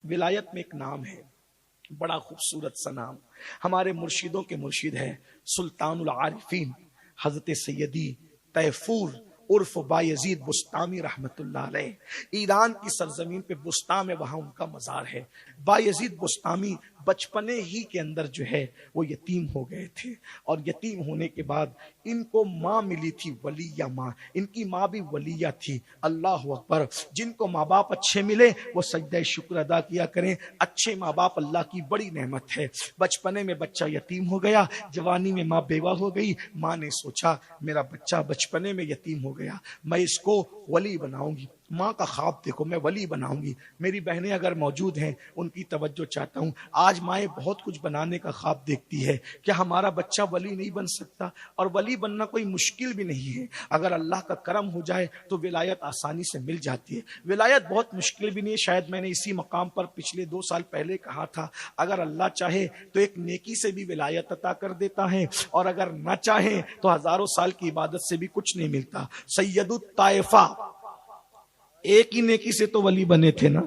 ولایت میں ایک نام ہے، بڑا خوبصورت سا نام، ہمارے مرشدوں کے مرشد ہے سلطان العارفین حضرت سیدی تیفور عرف بایزید بسطامی رحمت اللہ علیہ۔ ایران کی سرزمین پہ بسطام ہے، وہاں ان کا مزار ہے۔ بایزید بسطامی بچپنے ہی کے اندر جو ہے وہ یتیم ہو گئے تھے، اور یتیم ہونے کے بعد ان کو ماں ملی تھی، ولیہ ماں، ان کی ماں بھی ولیہ تھی۔ اللہ اکبر، جن کو ماں باپ اچھے ملے وہ سجدہ شکر ادا کیا کریں، اچھے ماں باپ اللہ کی بڑی نعمت ہے۔ بچپنے میں بچہ یتیم ہو گیا، جوانی میں ماں بیوہ ہو گئی، ماں نے سوچا میرا بچہ بچپنے میں یتیم ہو گیا، میں اس کو ولی بناؤں گی۔ ماں کا خواب دیکھو، میں ولی بناؤں گی۔ میری بہنیں اگر موجود ہیں ان کی توجہ چاہتا ہوں، آج مائیں بہت کچھ بنانے کا خواب دیکھتی ہے، کیا ہمارا بچہ ولی نہیں بن سکتا؟ اور ولی بننا کوئی مشکل بھی نہیں ہے، اگر اللہ کا کرم ہو جائے تو ولایت آسانی سے مل جاتی ہے۔ ولایت بہت مشکل بھی نہیں ہے، شاید میں نے اسی مقام پر پچھلے 2 سال پہلے کہا تھا، اگر اللہ چاہے تو ایک نیکی سے بھی ولایت عطا کر دیتا ہے، اور اگر نہ چاہے تو ہزاروں سال کی عبادت سے بھی کچھ نہیں ملتا۔ سید الطائفہ ایک ہی نیکی سے تو ولی بنے تھے نا،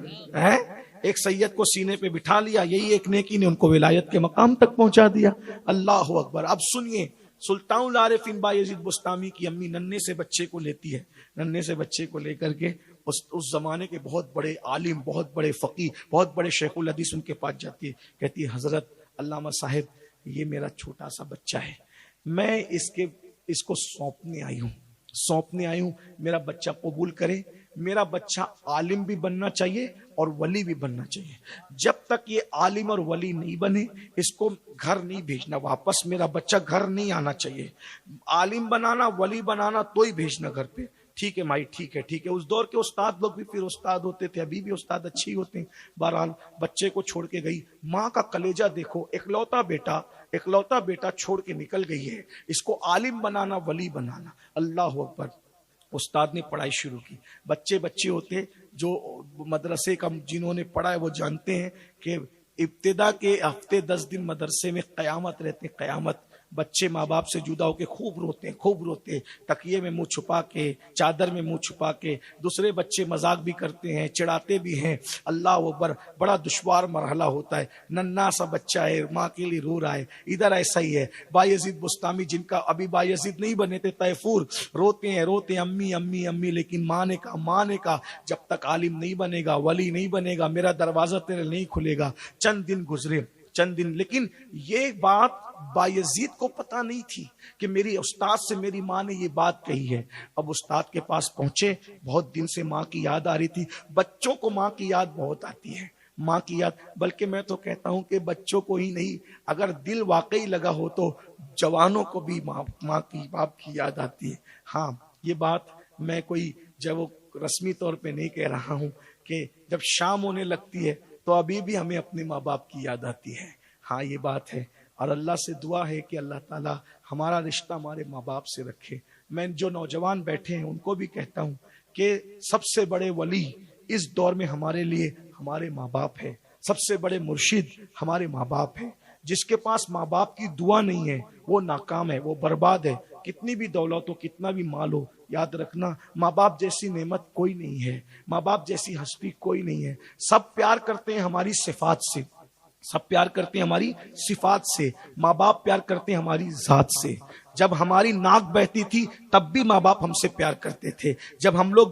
ایک سید کو سینے پہ بٹھا لیا، یہی ایک نیکی نے ان کو ولایت کے مقام تک پہنچا دیا۔ اللہ اکبر۔ اب سنیے، سلطان العارفین بایزید بسطامی کی امی ننھے سے بچے کو لیتی ہے، ننھے سے بچے کو لے کر کے اس زمانے کے بہت بڑے عالم، بہت بڑے فقیہ، بہت بڑے شیخ الحدیث ان کے پاس جاتی ہے، کہتی ہے حضرت علامہ صاحب یہ میرا چھوٹا سا بچہ ہے، میں اس کو سونپنے آئی ہوں، میرا بچہ قبول کرے، میرا بچہ عالم بھی بننا چاہیے اور ولی بھی بننا چاہیے، جب تک یہ عالم اور ولی نہیں بنے اس کو گھر نہیں بھیجنا، واپس میرا بچہ گھر نہیں آنا چاہیے، عالم بنانا ولی بنانا تو ہی بھیجنا گھر پہ۔ ٹھیک ہے مائی، ٹھیک ہے۔ اس دور کے استاد لوگ بھی پھر استاد ہوتے تھے، ابھی بھی استاد اچھے ہی ہوتے ہیں۔ بہرحال بچے کو چھوڑ کے گئی، ماں کا کلیجہ دیکھو، اکلوتا بیٹا چھوڑ کے نکل گئی ہے، اس کو عالم بنانا ولی بنانا۔ اللہ اکبر۔ استاد نے پڑھائی شروع کی، بچے ہوتے جو مدرسے کا جنہوں نے پڑھا ہے وہ جانتے ہیں کہ ابتدا کے ہفتے 10 دن مدرسے میں قیامت رہتے، قیامت۔ بچے ماں باپ سے جدا ہو کے خوب روتے، تکیے میں منہ چھپا کے، چادر میں منہ چھپا کے، دوسرے بچے مذاق بھی کرتے ہیں، چڑھاتے بھی ہیں۔ اللہ اکبر، بڑا دشوار مرحلہ ہوتا ہے، ننھا سا بچہ ہے، ماں کے لیے رو رہا ہے۔ ادھر ایسا ہی ہے، بایزید بسطامی جن کا ابھی بایزید نہیں بنے تھے، تیفور، روتے ہیں امی، لیکن ماں نے کہا جب تک عالم نہیں بنے گا، ولی نہیں بنے گا، میرا دروازہ تیرے نہیں کھلے گا۔ چند دن گزرے، لیکن یہ بات بایزید کو پتا نہیں تھی کہ میری استاد سے میری ماں نے یہ بات کہی ہے۔ اب استاد کے پاس پہنچے، بہت دن سے ماں کی یاد آ رہی تھی، بچوں کو ماں کی یاد بہت آتی ہے، ماں کی یاد، بلکہ میں تو کہتا ہوں کہ بچوں کو ہی نہیں، اگر دل واقعی لگا ہو تو جوانوں کو بھی ماں کی، باپ کی یاد آتی ہے۔ ہاں، یہ بات میں کوئی جب وہ رسمی طور پہ نہیں کہہ رہا ہوں کہ جب شام ہونے لگتی ہے تو ابھی بھی ہمیں اپنے ماں باپ کی یاد آتی ہے۔ ہاں یہ بات ہے، اور اللہ سے دعا ہے کہ اللہ تعالی ہمارا رشتہ ہمارے ماں باپ سے رکھے۔ میں جو نوجوان بیٹھے ہیں ان کو بھی کہتا ہوں کہ سب سے بڑے ولی اس دور میں ہمارے لیے ہمارے ماں باپ ہے، سب سے بڑے مرشد ہمارے ماں باپ ہیں۔ جس کے پاس ماں باپ کی دعا نہیں ہے وہ ناکام ہے، وہ برباد ہے، کتنی بھی دولت ہو، کتنا بھی مال ہو، یاد رکھنا ماں باپ جیسی نعمت کوئی نہیں ہے، ماں باپ جیسی ہستی کوئی نہیں ہے۔ سب پیار کرتے ہیں ہماری صفات سے، ماں باپ پیار کرتے ہیں ہماری ذات سے۔ جب ہماری ناک بہتی تھی تب بھی ماں باپ ہم سے پیار کرتے تھے، جب ہم لوگ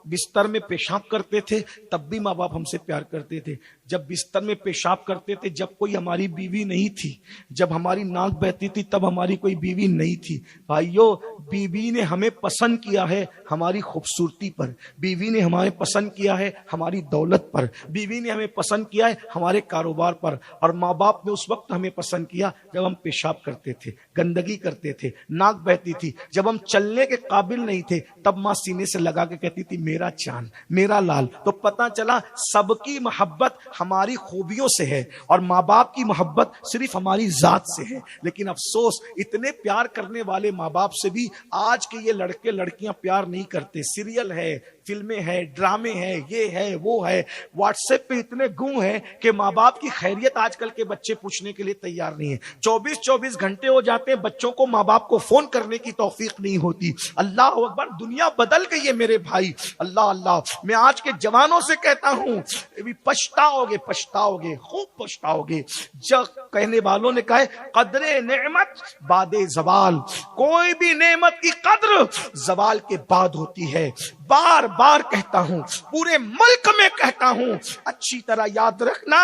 بستر میں پیشاب کرتے تھے تب بھی ماں باپ ہم سے پیار کرتے تھے، جب بستر میں پیشاب کرتے تھے جب کوئی ہماری بیوی نہیں تھی، جب ہماری ناک بہتی تھی تب ہماری کوئی بیوی نہیں تھی۔ بھائیو، بیوی نے ہمیں پسند کیا ہے ہماری خوبصورتی پر، بیوی نے ہمیں پسند کیا ہے ہماری دولت پر، بیوی نے ہمیں پسند کیا ہے ہمارے کاروبار پر، اور ماں باپ نے اس وقت ہمیں پسند کیا جب ہم پیشاب کرتے تھے، گندگی کرتے تھے، ناک بہتی تھی، جب ہم چلنے کے قابل نہیں تھے تب ماں سینے سے لگا کے کہتی تھی میرا چاند، میرا لال۔ تو پتہ چلا سب کی محبت ہماری خوبیوں سے ہے اور ماں باپ کی محبت صرف ہماری ذات سے ہے۔ لیکن افسوس، اتنے پیار کرنے والے ماں باپ سے بھی آج کے یہ لڑکے لڑکیاں پیار نہیں کرتے۔ سیریل ہے، فلمیں ہیں، ڈرامے ہیں، یہ ہے وہ ہے، واٹس ایپ پہ اتنے گوں ہیں کہ ماں باپ کی خیریت آج کل کے بچے پوچھنے کے لیے تیار نہیں ہیں۔ 24 گھنٹے ہو جاتے ہیں، بچوں کو ماں باپ کو فون کرنے کی توفیق نہیں ہوتی۔ اللہ اکبر، دنیا بدل گئی ہے میرے بھائی۔ اللہ اللہ، میں آج کے جوانوں سے کہتا ہوں، پچھتاؤ گے، خوب پچھتاؤ گے۔ جب کہنے والوں نے کہا ہے قدر نعمت بعد زوال، کوئی بھی نعمت کی قدر زوال کے بعد ہوتی ہے۔ بار بار کہتا ہوں، پورے ملک میں کہتا ہوں، اچھی طرح یاد رکھنا،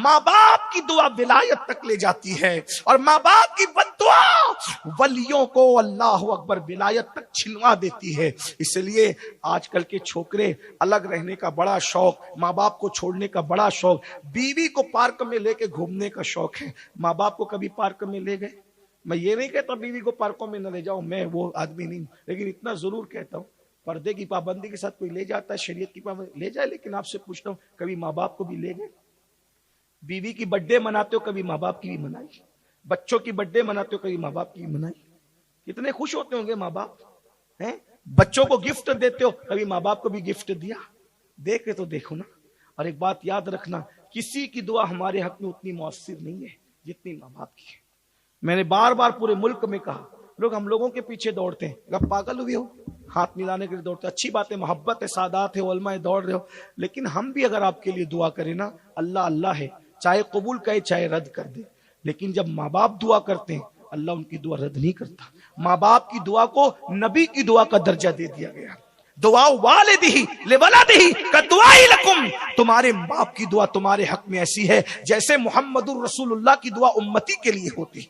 ماں باپ کی دعا ولایت تک لے جاتی ہے، اور ماں باپ کی بد دعا ولیوں کو اللہ اکبر ولایت تک چھنوا دیتی ہے۔ اس لیے آج کل کے چھوکرے الگ رہنے کا بڑا شوق، ماں باپ کو چھوڑنے کا بڑا شوق، بیوی کو پارک میں لے کے گھومنے کا شوق ہے۔ ماں باپ کو کبھی پارک میں لے گئے؟ میں یہ نہیں کہتا بیوی کو پارکوں میں نہ لے جاؤ، میں وہ آدمی نہیں، لیکن اتنا ضرور کہتا ہوں، پردے کی پابندی کے ساتھ کوئی لے جاتا ہے، شریعت کی پابندی لے جائے، لیکن آپ سے پوچھتا ہوں کبھی ماں باپ کو بھی لے گئے؟ بیوی کی برتھ ڈے مناتے ہو، کبھی ماں باپ کی بھی منائی؟ بچوں کی برتھ ڈے مناتے ہو، کبھی ماں باپ کی بھی منائی؟ کتنے خوش ہوتے ہوں گے ماں باپ ہیں؟ بچوں کو گفٹ دیتے ہو، کبھی ماں باپ کو بھی گفٹ دیا؟ دیکھے تو دیکھو نا۔ اور ایک بات یاد رکھنا، کسی کی دعا ہمارے حق میں اتنی مؤثر نہیں ہے جتنی ماں باپ کی ہے۔ میں نے بار بار پورے ملک میں کہا، لوگ ہم لوگوں کے پیچھے دوڑتے ہیں، اگر پاگل ہوئے ہو ہاتھ ملانے کے لیے دوڑتے، اچھی بات ہے، محبت ہے، سادات ہے، علماء دوڑ رہے ہو، لیکن ہم بھی اگر آپ کے لیے دعا کریں نا، اللہ اللہ ہے، چاہے قبول کرے چاہے رد کر دے، لیکن جب ماں باپ دعا کرتے ہیں اللہ ان کی دعا رد نہیں کرتا۔ ماں باپ کی دعا کو نبی کی دعا کا درجہ دے دیا گیا۔ دعا والدہ لولدہ کدعاء لکم، تمہارے باپ کی دعا تمہارے حق میں ایسی ہے جیسے محمد الرسول اللہ کی دعا امتی کے لیے ہوتی،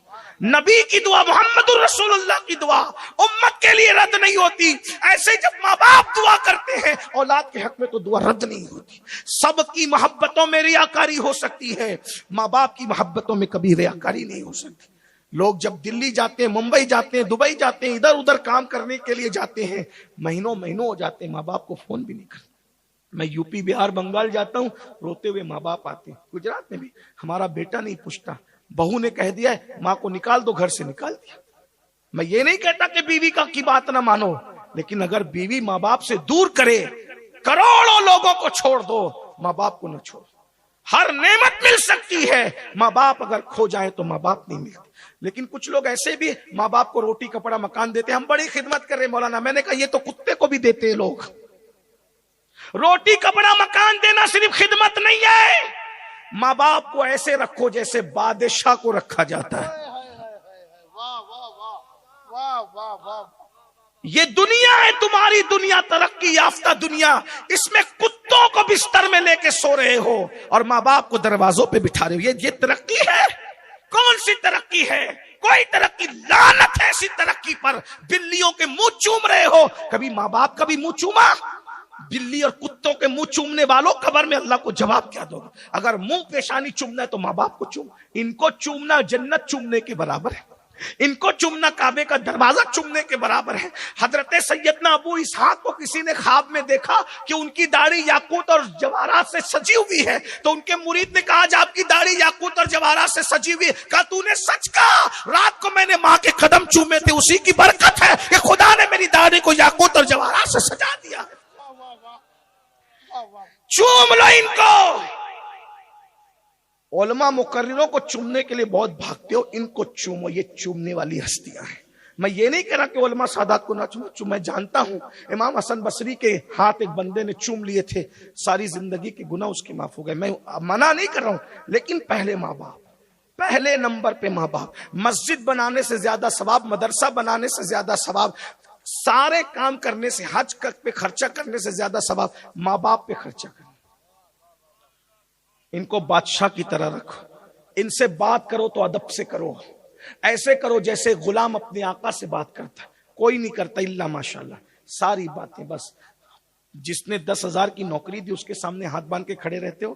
نبی کی دعا، محمد الرسول اللہ کی دعا امت کے لیے رد نہیں ہوتی۔ ایسے جب ماں باپ دعا کرتے ہیں اولاد کے حق میں تو دعا رد نہیں ہوتی۔ سب کی محبتوں میں ریاکاری ہو سکتی ہے، ماں باپ کی محبتوں میں کبھی ریاکاری نہیں ہو سکتی۔ لوگ جب دلی جاتے ہیں، ممبئی جاتے ہیں، دبئی جاتے ہیں، ادھر ادھر کام کرنے کے لیے جاتے ہیں، مہینوں ہو جاتے ہیں، ماں باپ کو فون بھی نہیں کرتے۔ میں یو پی، بہار، بنگال جاتا ہوں، روتے ہوئے ماں باپ آتے ہیں۔ گجرات میں بھی ہمارا بیٹا نہیں پوچھتا، بہو نے کہہ دیا ہے ماں کو نکال دو، گھر سے نکال دیا۔ میں یہ نہیں کہتا کہ بیوی کی بات نہ مانو، لیکن اگر بیوی ماں باپ سے دور کرے، کروڑوں لوگوں کو چھوڑ دو، ماں باپ کو نہ چھوڑ۔ ہر نعمت مل سکتی ہے، ماں باپ اگر کھو جائے تو ماں باپ نہیں ملتے۔ لیکن کچھ لوگ ایسے بھی ماں باپ کو روٹی کپڑا مکان دیتے، ہم بڑی خدمت کر رہے مولانا۔ میں نے کہا یہ تو کتے کو بھی دیتے ہیں لوگ۔ روٹی کپڑا مکان دینا صرف خدمت نہیں ہے، ماں باپ کو ایسے رکھو جیسے بادشاہ کو رکھا جاتا ہے۔ یہ دنیا ہے تمہاری، دنیا ترقی یافتہ دنیا، اس میں کتوں کو بستر میں لے کے سو رہے ہو اور ماں باپ کو دروازوں پہ بٹھا رہے ہو۔ یہ ترقی ہے؟ کون سی ترقی ہے؟ کوئی ترقی، لعنت ہے ایسی ترقی پر۔ بلیوں کے منہ چوم رہے ہو، کبھی ماں باپ کا بھی منہ چوما؟ بلی اور کتوں کے منہ چومنے والوں قبر میں اللہ کو جواب کیا دو گے؟ اگر منہ پیشانی چومنا ہے تو ماں باپ کو چوم، ان کو چومنا جنت چومنے کے برابر ہے، ان کو چومنا کعبے کا دروازہ چومنے کے برابر ہے۔ حضرت سیدنا ابو اسحاق کو کسی نے خواب میں دیکھا کہ ان کی داڑھی یاقوت اور جواہرات سے سجی ہوئی ہے، تو ان کے مرید نے کہا جب آپ کی داڑھی یاقوت اور جواہرات سے سجی ہوئی ہے، کہا تو نے سچ کہا، رات کو میں نے ماں کے قدم چومے تھے، اسی کی برکت ہے کہ خدا نے میری داڑھی کو یاقوت اور جواہرات سے سجا دیا۔ چوم لو ان کو۔ علماء مقرروں کو چومنے کے لیے بہت بھاگتے ہو، ان کو چومو، یہ چومنے والی ہستیاں ہیں۔ میں یہ نہیں کہہ رہا کہ علماء سادات کو نہ چومو، میں جانتا ہوں امام حسن بصری کے ہاتھ ایک بندے نے چوم لیے تھے، ساری زندگی کے گناہ اس کے معاف ہو گئے، میں منع نہیں کر رہا ہوں، لیکن پہلے ماں باپ، پہلے نمبر پہ ماں باپ۔ مسجد بنانے سے زیادہ ثواب، مدرسہ بنانے سے زیادہ ثواب، سارے کام کرنے سے، حج پہ خرچہ کرنے سے زیادہ ثواب ماں باپ پہ خرچہ کرنا۔ ان کو بادشاہ کی طرح رکھو، ان سے بات کرو تو ادب سے کرو، ایسے کرو جیسے غلام اپنے آقا سے بات کرتا ہے، کوئی نہیں کرتا الا ماشاءاللہ۔ ساری باتیں بس، جس نے 10,000 کی نوکری دی اس کے سامنے ہاتھ باندھ کے کھڑے رہتے ہو،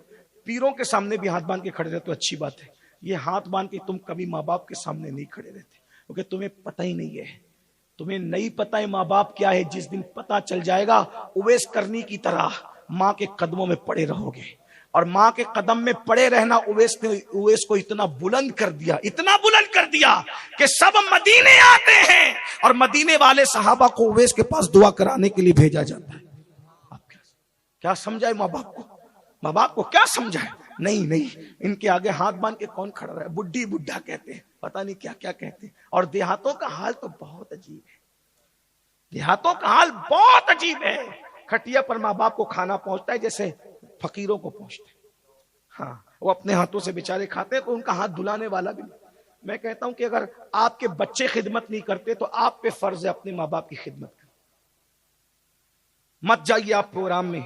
پیروں کے سامنے بھی ہاتھ باندھ کے کھڑے رہتے ہو، اچھی بات ہے۔ یہ ہاتھ باندھ کے تم کبھی ماں باپ کے سامنے نہیں کھڑے رہتے، کیونکہ تمہیں پتہ ہی نہیں ہے، تمہیں نہیں پتہ ہے ماں باپ کیا ہے۔ جس دن پتہ چل جائے گا، اویس کرنی کی طرح ماں کے قدموں میں پڑے رہو گے، اور ماں کے قدم میں پڑے رہنا اویس نے اویس کو اتنا بلند کر دیا، اتنا بلند کر دیا کہ سب مدینے آتے ہیں، اور مدینے والے صحابہ کو اویس کے پاس دعا کرانے کے لیے بھیجا جاتا ہے۔ کیا سمجھائے ماں باپ کو؟ ماں باپ کو کیا سمجھائے؟ نہیں، ان کے آگے ہاتھ باندھ کے کون کھڑا رہا ہے؟ بڈھی بڈھا کہتے ہیں، پتہ نہیں کیا کیا کہتے ہیں. اور دیہاتوں کا حال تو بہت عجیب ہے. دیہاتوں کا حال بہت عجیب ہے. کھٹیا پر ماں باپ کو کھانا پہنچتا ہے جیسے فقیروں کو پہنچتا ہے. ہاں، وہ اپنے ہاتھوں سے بیچارے کھاتے ہیں تو ان کا ہاتھ دھلانے والا بھی نہیں. میں کہتا ہوں کہ اگر آپ کے بچے خدمت نہیں کرتے تو آپ پہ فرض ہے اپنے ماں باپ کی خدمت کرنا. مت جائیے آپ پروگرام میں،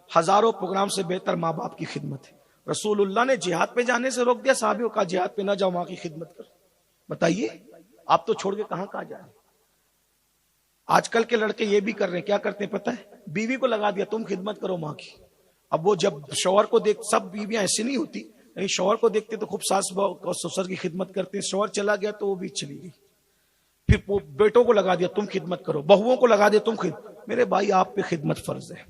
ہزاروں پروگرام سے بہتر ماں باپ کی خدمت ہے. رسول اللہ نے جہاد پہ جانے سے روک دیا، صحابیوں کا جہاد پہ نہ جاؤ، ماں کی خدمت کرو. بتائیے آپ تو چھوڑ کے کہاں جائیں. آج کل کے لڑکے یہ بھی کر رہے ہیں، کیا کرتے ہیں پتہ ہے؟ بیوی کو لگا دیا تم خدمت کرو ماں کی. اب وہ جب شوہر کو دیکھ، سب بیویاں ایسی نہیں ہوتی، شوہر کو دیکھتے تو خوب ساس سسر کی خدمت کرتے ہیں. شوہر چلا گیا تو وہ بھی چلی گئی. پھر بیٹوں کو لگا دیا تم خدمت کرو، بہوؤں کو لگا دیا تم خدمت. میرے بھائی آپ پہ خدمت فرض ہے.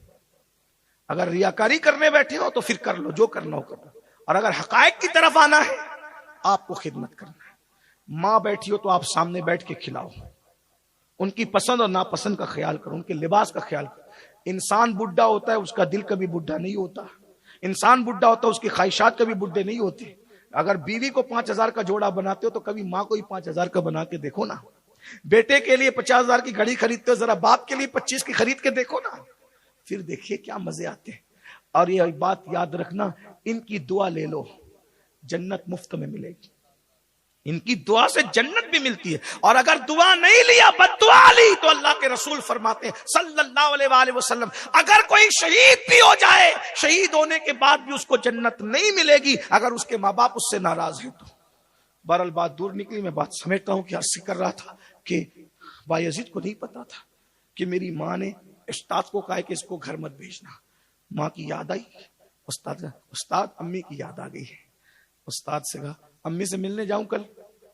اگر ریاکاری کرنے بیٹھے ہو تو پھر کر لو، جو کرنا ہو کر لو. اور اگر حقائق کی طرف آنا ہے آپ کو خدمت کرنا ہے. ماں بیٹھی ہو تو آپ سامنے بیٹھ کے کھلاؤ، ان کی پسند اور ناپسند کا خیال کرو، ان کے لباس کا خیال کرو. انسان بڈھا ہوتا ہے، اس کا دل کبھی بڈھا نہیں ہوتا. انسان بڈھا ہوتا ہے، اس کی خواہشات کبھی بڈھے نہیں ہوتے. اگر بیوی کو 5,000 کا جوڑا بناتے ہو تو کبھی ماں کو ہی 5,000 کا بنا کے دیکھو نا. بیٹے کے لیے 50,000 کی گھڑی خریدتے ہو، ذرا باپ کے لیے 25 کی خرید کے دیکھو نا، پھر دیکھیے کیا مزے آتے ہیں. اور یہ بات یاد رکھنا، ان کی دعا لے لو، جنت مفت میں ملے گی. ان کی دعا سے جنت بھی ملتی ہے. اور اگر دعا نہیں لیا، بد دعا لی، تو اللہ کے رسول فرماتے ہیں صلی اللہ علیہ وآلہ وسلم، اگر کوئی شہید بھی ہو جائے، شہید ہونے کے بعد بھی اس کو جنت نہیں ملے گی اگر اس کے ماں باپ اس سے ناراض ہیں تو. بہرحال بات دور نکلی. میں بات سمجھتا ہوں کہ عرض کر رہا تھا کہ بایزید کو نہیں پتا تھا کہ میری ماں نے استاد کو کہا کہ اس کو گھر مت بھیجنا. ماں کی یاد آئی، استاد امی کی یاد آ گئی ہے. استاد سے کہا امی سے ملنے جاؤں کل؟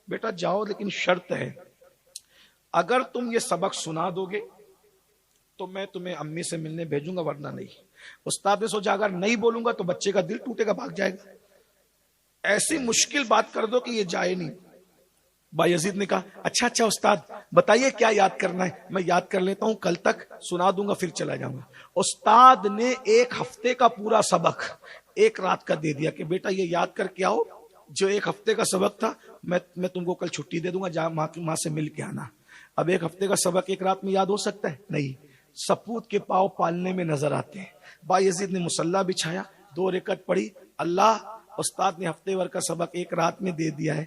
بیٹا جاؤ، لیکن شرط ہے اگر تم یہ سبق سنا دو گے تو میں تمہیں امی سے ملنے بھیجوں گا، ورنہ نہیں. استاد نے سوچا اگر نہیں بولوں گا تو بچے کا دل ٹوٹے گا، بھاگ جائے گا. ایسی مشکل بات کر دو کہ یہ جائے نہیں. بایزید نے کہا اچھا استاد بتائیے کیا یاد کرنا ہے؟ میں یاد کر لیتا ہوں، کل تک سنا دوں گا پھر چلا جاؤں گا. استاد نے 1 ہفتے کا پورا سبق 1 رات کا دے دیا کہ بیٹا یہ یاد کر کے آؤ، جو 1 ہفتے کا سبق تھا میں تم کو کل چھٹی دے دوں گا، جا ماں سے مل کے آنا. اب 1 ہفتے کا سبق 1 رات میں یاد ہو سکتا ہے؟ نہیں. سپوت کے پاؤ پالنے میں نظر آتے ہیں. بایزید نے مصلی بچھایا، 2 رکعت پڑھی. اللہ، استاد نے ہفتے بھر کا سبق 1 رات میں دے دیا ہے،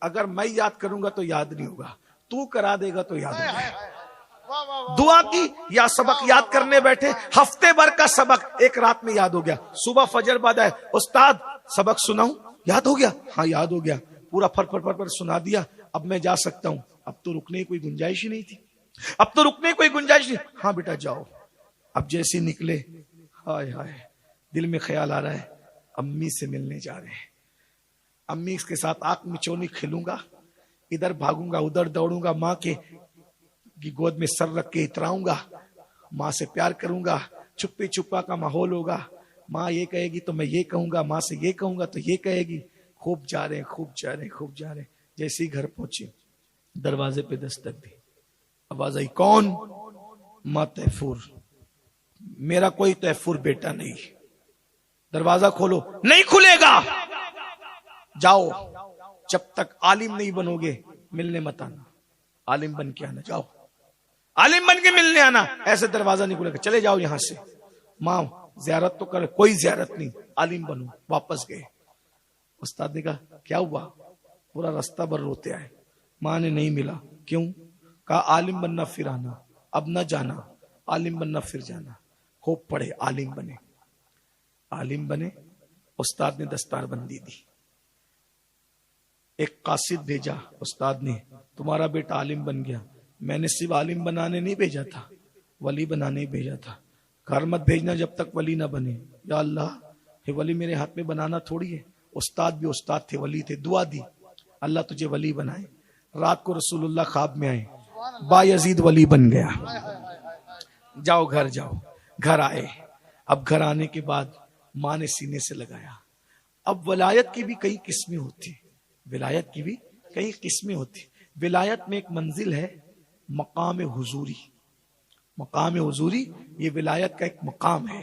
اگر میں یاد کروں گا تو یاد نہیں ہوگا، تو کرا دے گا تو یاد ہوگا. دعا کی یا سبق یاد کرنے بیٹھے، ہفتے بھر کا سبق 1 رات میں یاد ہو گیا. صبح فجر بعد آئے، استاد سبق سناؤں؟ یاد ہو گیا؟ ہاں یاد ہو گیا. پورا پھر سنا دیا. اب میں جا سکتا ہوں. اب تو رکنے کی کوئی گنجائش ہی نہیں تھی. ہاں بیٹا جاؤ. اب جیسے نکلے، ہائے دل میں خیال آ رہا ہے امی سے ملنے جا رہے ہیں. امی کے ساتھ آنکھ مچونی کھیلوں گا، ادھر بھاگوں گا ادھر دوڑوں گا، ماں کے گود میں سر رکھ کے اتراؤں گا، ماں سے پیار کروں گا. چھپے چھپا کا ماحول ہوگا. ماں یہ کہے گی تو میں یہ کہوں گا، ماں سے یہ کہوں گا تو یہ کہے گی. خوب جا رہے ہیں. جیسے ہی گھر پہنچے، دروازے پہ دستک دی. آواز آئی کون؟ ماں تیفور. میرا کوئی تیفور بیٹا نہیں. دروازہ کھولو. نہیں کھلے گا. جاؤ، جب تک عالم نہیں بنو گے ملنے مت آنا. عالم بن کے آنا. جاؤ عالم بن کے ملنے آنا. ایسے دروازہ نہیں کھلے گا. چلے جاؤ یہاں سے. ماں زیارت تو کر، کوئی زیارت نہیں، عالم بنو. واپس گئے. استاد نے کہا کیا ہوا؟ پورا راستہ بھر روتے آئے. ماں نے نہیں ملا. کیوں؟ کہا عالم بننا پھر آنا، اب نہ جانا. عالم بننا پھر جانا. خوب پڑھے، عالم بنے. استاد نے دستار بندی دی. ایک قاصد بھیجا استاد نے، تمہارا بیٹا عالم بن گیا. میں نے صرف عالم بنانے نہیں بھیجا تھا، ولی بنانے بھیجا تھا. گھر مت بھیجنا جب تک ولی نہ بنے. یا اللہ، یہ ولی میرے ہاتھ میں بنانا تھوڑی ہے. استاد بھی استاد تھے، ولی تھے. دعا دی اللہ تجھے ولی بنائے. رات کو رسول اللہ خواب میں آئے، بایزید ولی بن گیا. جاؤ گھر جاؤ. گھر آئے. اب گھر آنے کے بعد ماں نے سینے سے لگایا. اب ولایت کی بھی کئی قسمیں ہوتی. ولایت میں ایک منزل ہے مقام حضوری. یہ ولایت کا ایک مقام ہے.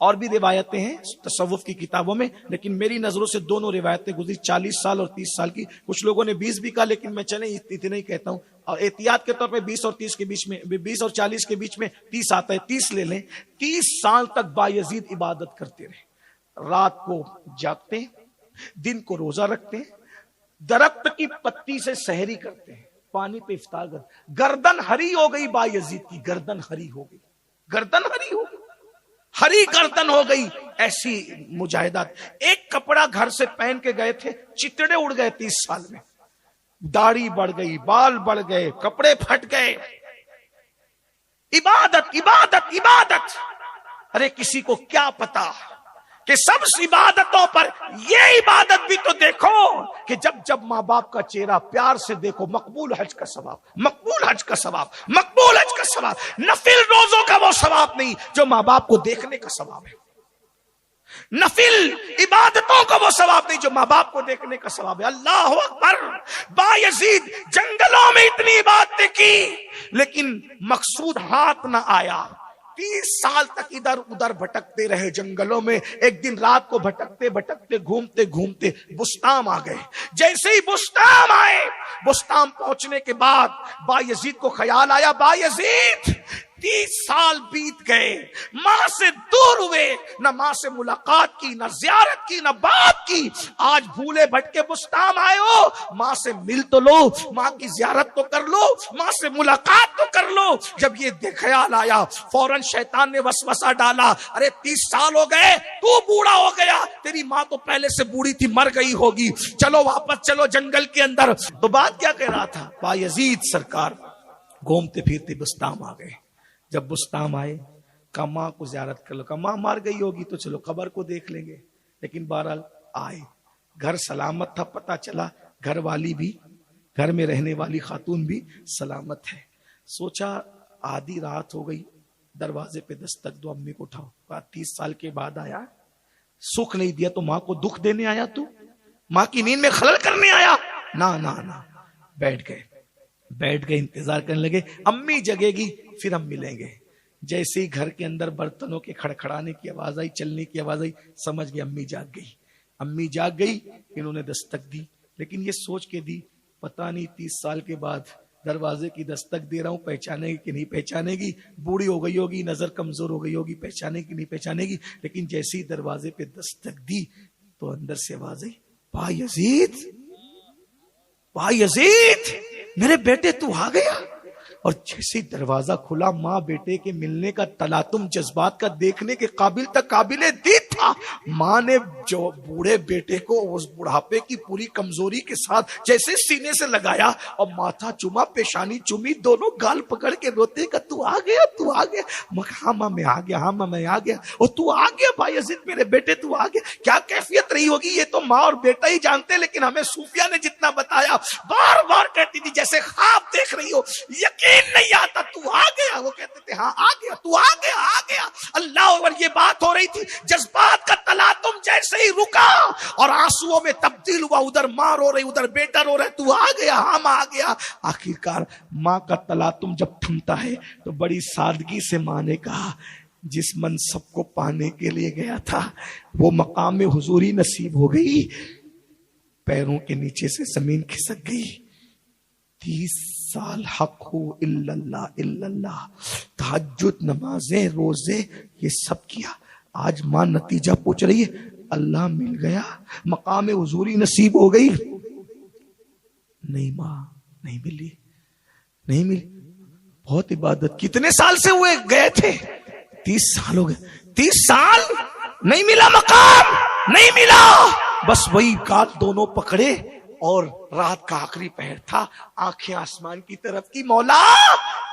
اور بھی روایتیں ہیں تصوف کی کتابوں میں، لیکن میری نظروں سے دونوں روایتیں گزری 40 سال اور 30 سال کی. کچھ لوگوں نے 20 بھی کہا، لیکن میں چلیں اتنا ہی کہتا ہوں، اور احتیاط کے طور پہ 20 اور 30 کے بیچ میں، 20 اور 40 کے بیچ میں 30 آتا ہے، 30 لے لیں. 30 سال تک بایزید عبادت کرتے رہے، رات کو جاگتے ہیں، دن کو روزہ رکھتے ہیں، درخت کی پتی سے سحری کرتے ہیں، پانی پہ افطار کرتے. گردن ہری ہو گئی بایزید کی، گردن ہری ہو گئی، گردن ہری ہو گئی، ہری گردن ہو گئی. ایسی مجاہدات. ایک کپڑا گھر سے پہن کے گئے تھے، چتڑے اڑ گئے 30 سال میں، داڑھی بڑھ گئی، بال بڑھ گئے، کپڑے پھٹ گئے. عبادت عبادت عبادت. ارے کسی کو کیا پتا کہ سب عبادتوں پر یہ عبادت بھی تو دیکھو کہ جب ماں باپ کا چہرہ پیار سے دیکھو، مقبول حج کا ثواب، مقبول حج کا ثواب، مقبول حج کا ثواب. نفل روزوں کا وہ ثواب نہیں جو ماں باپ کو دیکھنے کا ثواب ہے. نفل عبادتوں کا وہ ثواب نہیں جو ماں باپ کو دیکھنے کا ثواب ہے. اللہ اکبر. بایزید جنگلوں میں اتنی عبادتیں کی لیکن مقصود ہاتھ نہ آیا. 30 سال تک ادھر ادھر بھٹکتے رہے جنگلوں میں. ایک دن رات کو بھٹکتے بھٹکتے گھومتے گھومتے بستام آ گئے. جیسے ہی بستام آئے، بستام پہنچنے کے بعد بایزید کو خیال آیا، بایزید 30 سال بیت گئے، ماں سے دور ہوئے، نہ ماں سے ملاقات کی، نہ زیارت کی، نہ بات کی. آج بھولے بھٹکے بستام آئے ہو، ماں سے مل تو لو، ماں کی زیارت تو کر لو، ماں سے ملاقات تو کر لو. جب یہ خیال آیا، فوراً شیطان نے وسوسہ ڈالا، ارے 30 سال ہو گئے، تو بوڑھا ہو گیا، تیری ماں تو پہلے سے بوڑھی تھی، مر گئی ہوگی، چلو واپس چلو جنگل کے اندر. تو بات کیا کہہ رہا تھا؟ بایزید سرکار گھومتے پھرتے بستام آ گئے. جب بستام آئے، کہا ماں کو زیارت کر لو. کہا ماں مار گئی ہوگی تو چلو قبر کو دیکھ لیں گے. لیکن بہرحال آئے، گھر سلامت تھا. پتہ چلا گھر والی بھی، گھر میں رہنے والی خاتون بھی سلامت ہے. سوچا آدھی رات ہو گئی، دروازے پہ دستک دو، امی کو اٹھاؤ. کہا 30 سال کے بعد آیا، سکھ نہیں دیا تو ماں کو دکھ دینے آیا؟ تو ماں کی نیند میں خلل کرنے آیا؟ نہ. بیٹھ گئے انتظار کرنے لگے، امی جگے گی پھر ہم ملیں گے. جیسے ہی گھر کے اندر برتنوں کے کھڑکھڑانے کی آواز آئی، چلنے کی آواز آئی، سمجھ گئے امی جاگ گئی. انہوں نے دستک دی، لیکن یہ سوچ کے دی پتہ نہیں 30 سال کے بعد دروازے کی دستک دے رہا ہوں، پہچانے گی کہ نہیں پہچانے گی، بوڑھی ہو گئی ہوگی، نظر کمزور ہو گئی ہوگی، پہچانے کی نہیں پہچانے گی. لیکن جیسے ہی دروازے پہ دستک دی تو اندر سے آواز آئی، بایزید میرے بیٹے تو آ گیا. اور جیسے دروازہ کھلا، ماں بیٹے کے ملنے کا تلاطم جذبات کا دیکھنے کے قابل تک قابل دید تھا. ماں نے جو بوڑھے بیٹے کو اس بڑھاپے کی پوری کمزوری کے ساتھ جیسے سینے سے لگایا اور ماتھا چوما، پیشانی چومی، دونوں گال پکڑ کے روتے کہ تو آ گیا. ہاں ماں میں آ گیا. اور تو آ گیا بایزید میرے بیٹے، تو آ گیا. کیا کیفیت رہی ہوگی یہ تو ماں اور بیٹا ہی جانتے، لیکن ہمیں صوفیہ نے جتنا بتایا، بار بار کہتی تھی جیسے خواب دیکھ رہی ہو، یقین نہیں آتا تو آ گیا. وہ کہتے تھے ہاں آ گیا، تو آ گیا. اللہ اکبر. یہ بات ہو رہی تھی، جذبات کا تلاطم جیسے ہی رکا اور آنسوؤں میں تبدیل ہوا، ادھر ماں رو رہی، ادھر بیٹا رو رہا، تو آ گیا، ہاں ماں آ گیا. آخرکار ماں کا تلاطم جب تھمتا ہے تو بڑی سادگی سے ماں نے کہا، جس منصب کو پانے کے لیے گیا تھا وہ مقام حضوری نصیب ہو گئی. پیروں کے نیچے سے زمین کھسک گئی. 30 سال حق ہو الا اللہ، تہجد، نمازیں، روزے، یہ سب کیا. آج ماں نتیجہ پوچھ رہی ہے، اللہ مل گیا، مقام حضوری نصیب ہو گئی. نہیں ماں، نہیں ملی. بہت عبادت. کتنے سال سے ہوئے گئے تھے؟ 30 سال ہو گئے. 30 سال نہیں ملا مقام، نہیں ملا. بس وہی کات دونوں پکڑے اور رات کا آخری پہر تھا، آنکھیں آسمان کی طرف کی. مولا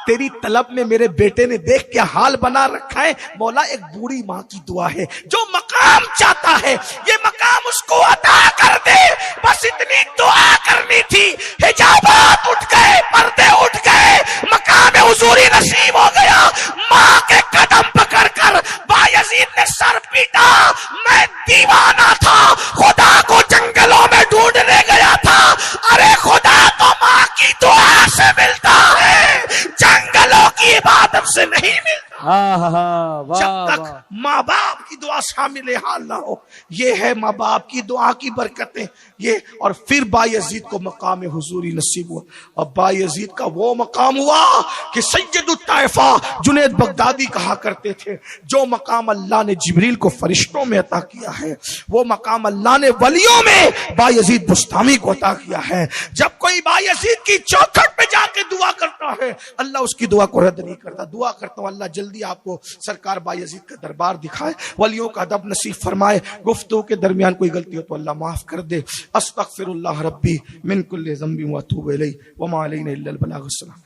تیری طلب میں میرے بیٹے نے دیکھ کیا حال بنا رکھا ہے. مولا ایک بوڑھی ماں کی دعا ہے، جو مقام چاہتا ہے یہ مقام اس کو عطا کر دے. بس اتنی دعا کرنی تھی. حجابات اٹھ گئے، پردے اٹھ گئے، مقام حضوری نصیب ہو گیا. ماں کے قدم پکڑ کر بایزید نے سر پیٹا. میں دیوانہ تھا، خدا کو جنگلوں میں ڈھونڈنے گیا تھا. ارے خدا تو ماں کی دعا سے ملتا ہے، جنگلوں کی عبادت سے نہیں ملتا. جب تک ماں باپ کی دعا شامل حال نہ ہو. یہ ہے ماں باپ کی دعا کی برکتیں یہ. اور پھر بایزید کو مقام حضوری نصیب ہوا. اور بایزید کا وہ مقام ہوا کہ سید الطائفہ جنید بغدادی کہا کرتے تھے جو مقام اللہ نے جبریل کو فرشتوں میں عطا کیا ہے وہ مقام اللہ نے ولیوں میں بایزید بسطامی کو عطا کیا ہے. جب کوئی بایزید کی چوکھٹ پہ جا کے دعا کرتا ہے اللہ اس کی دعا کو رد نہیں کرتا. دعا کرتا ہوں اللہ جلدی آپ کو سرکار بایزید کا دربار دکھائے, ولیوں کا ادب نصیب فرمائے. گفتگو کے درمیان کوئی غلطی ہو تو اللہ معاف کر دے. استغفر اللہ ربی من کل ذنب و اتوب الیہ وما علینا الا البلاغ. السلام.